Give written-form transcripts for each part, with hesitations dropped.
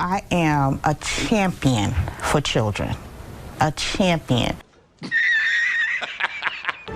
I am a champion for children. A champion.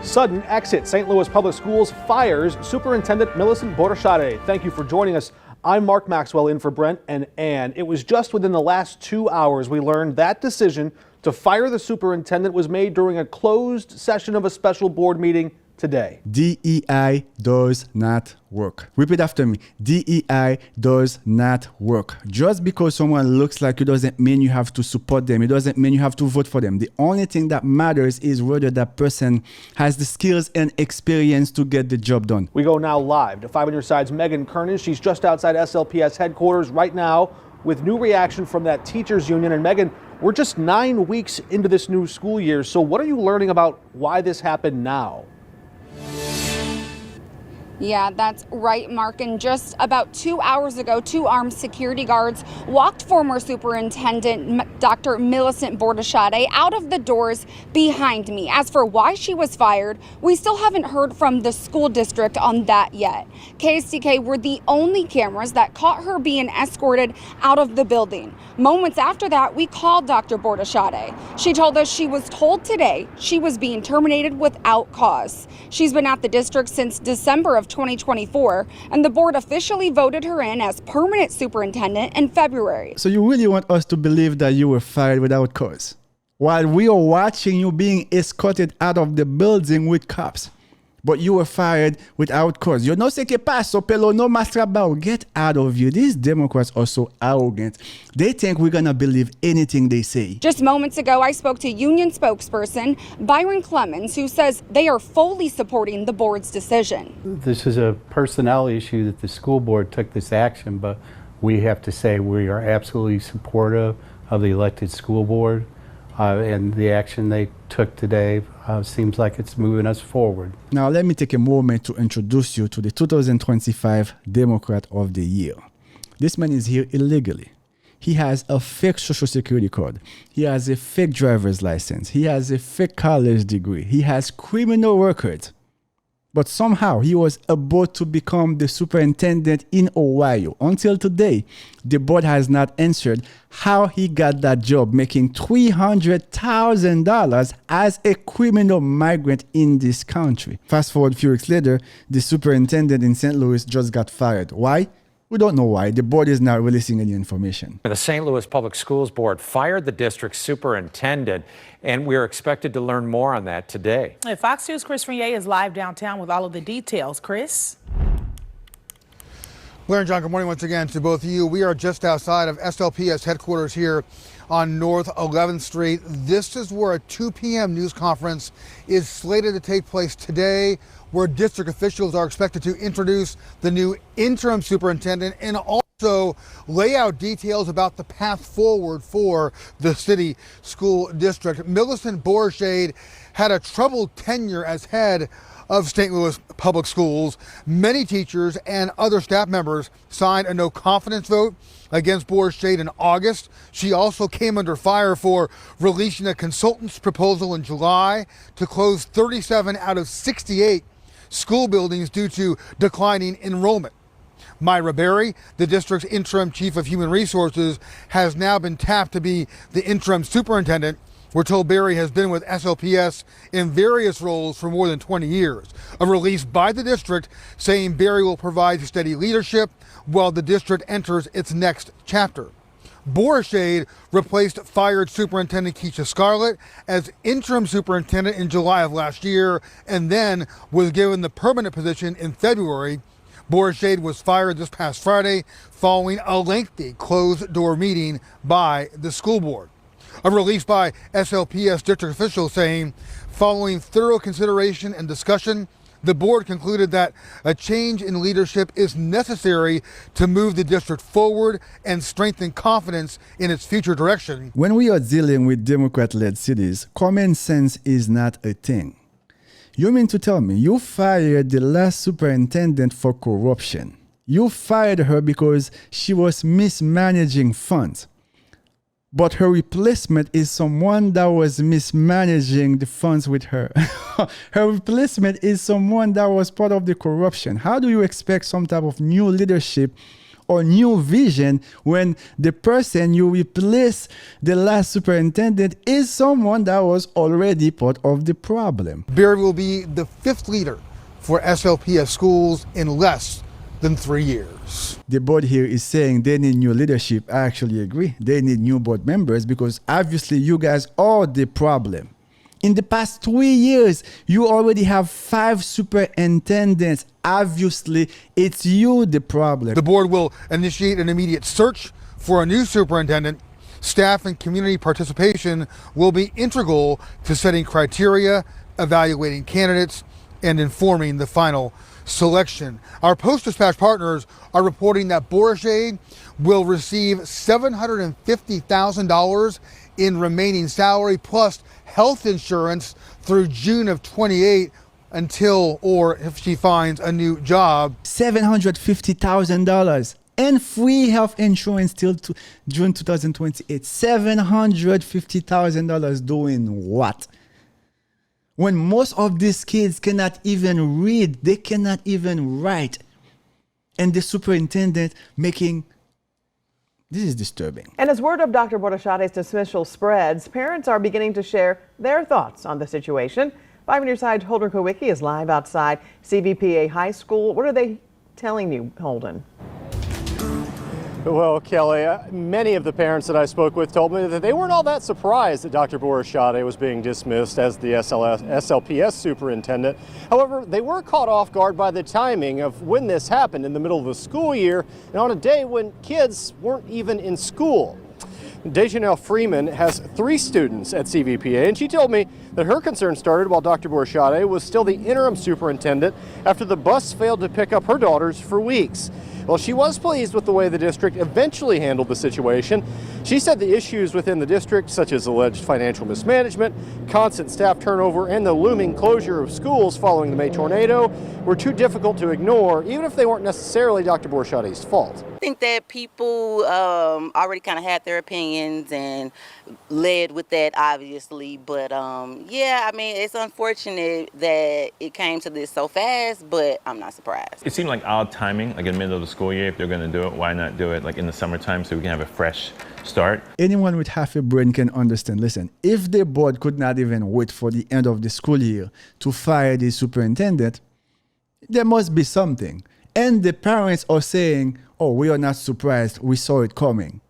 Sudden exit. St. Louis Public Schools fires Superintendent Millicent Borachade. Thank you for joining us. I'm Mark Maxwell in for Brent and Ann. It was just within the last 2 hours we learned that decision to fire the superintendent was made during a closed session of a special board meeting today. DEI does not work. Repeat after me. DEI does not work. Just because someone looks like you doesn't mean you have to support them. It doesn't mean you have to vote for them. The only thing that matters is whether that person has the skills and experience to get the job done. We go now live to 5 on Your Side's Megan Kernan. She's just outside SLPS headquarters right now with new reaction from that teachers union. And Megan, we're just 9 weeks into this new school year. So what are you learning about why this happened now? Yeah, that's right, Mark. And just about 2 hours ago, 2 armed security guards walked former Superintendent Dr. Millicent Borachade out of the doors behind me. As for why she was fired, we still haven't heard from the school district on that yet. KSTK were the only cameras that caught her being escorted out of the building. Moments after that, we called Dr. Borachade. She told us she was told today she was being terminated without cause. She's been at the district since December of 2024, and the board officially voted her in as permanent superintendent in February. So you really want us to believe that you were fired without cause, while we are watching you being escorted out of the building with cops? But you were fired without cause. Yo no sé qué pasó, pero no más trabajo. Get out of you. These Democrats are so arrogant. They think we're gonna believe anything they say. Just moments ago, I spoke to union spokesperson Byron Clemens, who says they are fully supporting the board's decision. This is a personnel issue that the school board took this action, but we have to say we are absolutely supportive of the elected school board. And the action they took today seems like it's moving us forward. Now, let me take a moment to introduce you to the 2025 Democrat of the Year. This man is here illegally. He has a fake social security card. He has a fake driver's license. He has a fake college degree. He has criminal records. But somehow he was about to become the superintendent in Ohio. Until today, the board has not answered how he got that job, making $300,000 as a criminal migrant in this country. Fast forward a few weeks later, the superintendent in St. Louis just got fired. Why? We don't know why. The board is not releasing any information. The St. Louis Public Schools Board fired the district superintendent, and we're expected to learn more on that today. At Fox News, Chris Frenier is live downtown with all of the details. Chris? Blair and John, good morning once again to both of you. We are just outside of SLPS headquarters here on North 11th Street. This is where a 2 p.m. news conference is slated to take place today, where district officials are expected to introduce the new interim superintendent and also lay out details about the path forward for the city school district. Millicent Borachade had a troubled tenure as head of St. Louis Public Schools. Many teachers and other staff members signed a no confidence vote against Borachade in August. She also came under fire for releasing a consultant's proposal in July to close 37 out of 68 school buildings due to declining enrollment. Myra Berry, the district's interim chief of human resources, has now been tapped to be the interim superintendent. We're told Berry has been with SLPS in various roles for more than 20 years. A release by the district saying Berry will provide steady leadership while the district enters its next chapter. Borachade replaced fired Superintendent Keisha Scarlett as interim superintendent in July of last year and then was given the permanent position in February. Borachade was fired this past Friday following a lengthy closed-door meeting by the school board. A release by SLPS district officials saying, following thorough consideration and discussion, the board concluded that a change in leadership is necessary to move the district forward and strengthen confidence in its future direction. When we are dealing with Democrat-led cities, common sense is not a thing. You mean to tell me you fired the last superintendent for corruption? You fired her because she was mismanaging funds. But her replacement is someone that was mismanaging the funds with her. Her replacement is someone that was part of the corruption. How do you expect some type of new leadership or new vision when the person you replace the last superintendent is someone that was already part of the problem. Barry will be the 5th leader for SLPS schools in less than 3 years. The board here is saying they need new leadership. I actually agree. They need new board members because obviously you guys are the problem. In the past 3 years, you already have 5 superintendents. Obviously, it's you the problem. The board will initiate an immediate search for a new superintendent. Staff and community participation will be integral to setting criteria, evaluating candidates, and informing the final selection. Our Post-Dispatch partners are reporting that Bourget will receive $750,000 in remaining salary plus health insurance through June of 28 until or if she finds a new job. $750,000 and free health insurance till June 2028. $750,000 doing what? When most of these kids cannot even read, they cannot even write. And the superintendent making, this is disturbing. And as word of Dr. Bordeschade's dismissal spreads, parents are beginning to share their thoughts on the situation. 5 News' Holden Kowicki is live outside CVPA High School. What are they telling you, Holden? Well, Kelly, many of the parents that I spoke with told me that they weren't all that surprised that Dr. Bordeshade was being dismissed as the SLPS superintendent. However, they were caught off guard by the timing of when this happened in the middle of the school year and on a day when kids weren't even in school. Dejanelle Freeman has 3 students at CVPA, and she told me that her concern started while Dr. Bordeshade was still the interim superintendent after the bus failed to pick up her daughters for weeks. Well, she was pleased with the way the district eventually handled the situation. She said the issues within the district, such as alleged financial mismanagement, constant staff turnover, and the looming closure of schools following the May tornado, were too difficult to ignore, even if they weren't necessarily Dr. Bordeschade's fault. I think that people already kind of had their opinions and led with that, obviously. But yeah, I mean, it's unfortunate that it came to this so fast, but I'm not surprised. It seemed like odd timing, like in the middle of the school year. If they're going to do it, why not do it like in the summertime so we can have a fresh start? Anyone with half a brain can understand. Listen, if the board could not even wait for the end of the school year to fire the superintendent, there must be something. And the parents are saying, oh, we are not surprised, we saw it coming.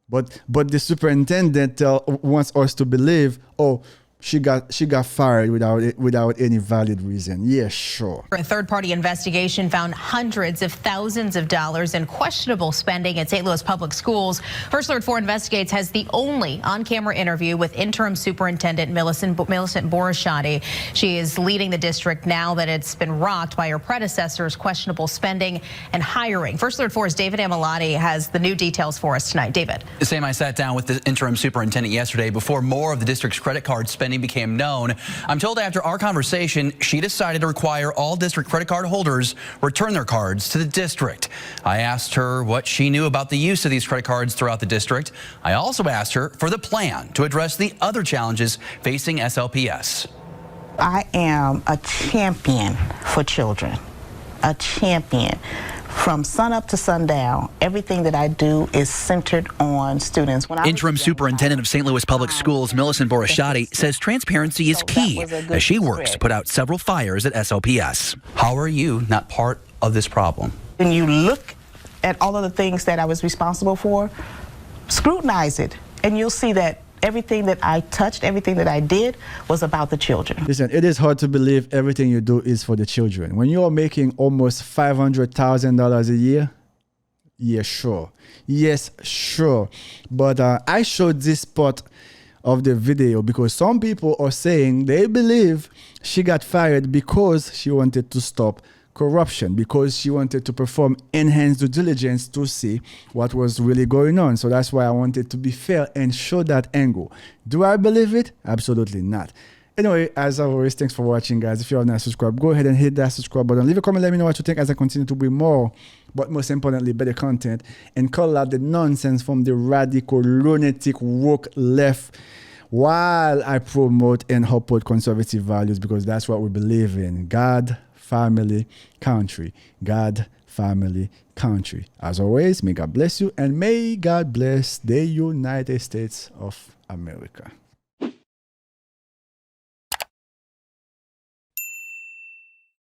But the superintendent wants us to believe, oh, she got fired without any valid reason. Yeah, sure. A third-party investigation found hundreds of thousands of dollars in questionable spending at St. Louis Public Schools. First Alert 4 Investigates has the only on-camera interview with interim superintendent Millicent Bordeshade. She is leading the district now that it's been rocked by her predecessor's questionable spending and hiring. First Alert 4's David Amilati has the new details for us tonight. David. Sam, I sat down with the interim superintendent yesterday before more of the district's credit card spending became known. I'm told after our conversation, she decided to require all district credit card holders return their cards to the district. I asked her what she knew about the use of these credit cards throughout the district. I also asked her for the plan to address the other challenges facing SLPS. I am a champion for children, a champion. From sunup to sundown, everything that I do is centered on students. Interim Superintendent of St. Louis Public Schools, Millicent Bordeshade, says transparency is key as she works to put out several fires at SLPS. How are you not part of this problem? When you look at all of the things that I was responsible for, scrutinize it, and you'll see that everything that I touched, everything that I did was about the children. Listen, it is hard to believe everything you do is for the children. When you are making almost $500,000 a year, yeah, sure. Yes, sure. But I showed this part of the video because some people are saying they believe she got fired because she wanted to stop corruption, because she wanted to perform enhanced due diligence to see what was really going on. So that's why I wanted to be fair and show that angle. Do I believe it? Absolutely not. Anyway, as always, thanks for watching, guys. If you have not subscribed, go ahead and hit that subscribe button. Leave a comment, let me know what you think as I continue to bring more, but most importantly, better content, and call out the nonsense from the radical, lunatic, woke left, while I promote and uphold conservative values, because that's what we believe in. God, family, country. God, family, country. As always, may God bless you and may God bless the United States of America.